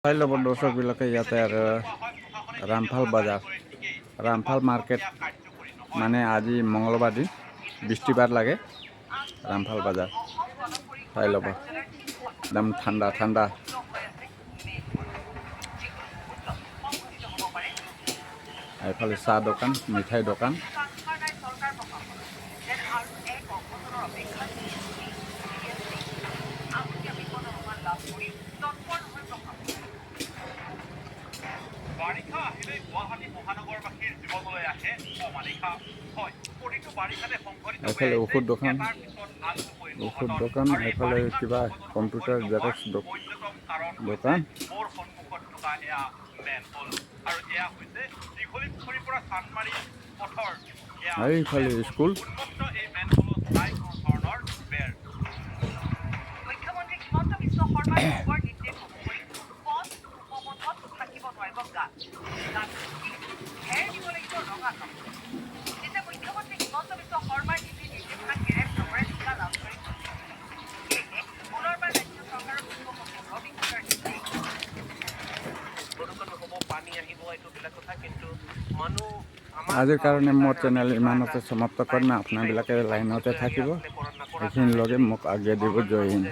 চাই ল'ব দৰ্শকবিলাকে ইয়াতে আৰু ৰামফাল বজাৰ ৰামফাল মাৰ্কেট মানে আজি মঙ্গলবাৰ দিন বৃষ্টিবাৰ লাগে ৰামফাল বজাৰ চাই ল'ব একদম ঠাণ্ডা ঠাণ্ডা এইফালে চাহ দোকান মিঠাই দোকান বাৰিষা আহিলে গুৱাহাটী মহানগৰবাসীৰ জীৱনলৈ আহে অমানিশা হয় প্ৰতিটো বাৰিষাতে সংঘটিত এইফালে ঔষধ দোকান এইফালে কিবা কম্পিউটাৰ জেৰক্স দোকান মোৰ সন্মুখত থকা এয়া মেন হল আৰু এয়া হৈছে দীঘলী পুখুৰীৰ পৰা চানমাৰী পথৰ এইফালে স্কুল উন্মুক্ত এই মেন হলত নাই কোনো ধৰণৰ বেৰ মুখ্যমন্ত্ৰী হিমন্ত বিশ্ব শৰ্মাৰ নিৰ্দেশ অনুসৰি পথ উপপথত থাকিব নোৱাৰিব গাত ঘেৰ দিব লাগিব ৰঙা কাম যেতিয়া মুখ্যমন্ত্ৰী হিমন্ত বিশ্ব শৰ্মাৰ নীতি নিৰ্দেশনাকেৰে নগৰে টিকা লাভ কৰি পুনৰবাৰ ৰাজ্য চৰকাৰৰ মুখ্যমন্ত্ৰী নবীন প্ৰদূষণ হ'ব পানী আহিব এইটো বেলেগ কথা কিন্তু মানুহ আজিৰ কাৰণে মোৰ চেনেল ইমানতে সমাপ্ত কৰিম আপোনাবিলাকে লাইনতে থাকিব এইখিনি লগে মোক আজ্ঞা দিব জয় হিন্দ।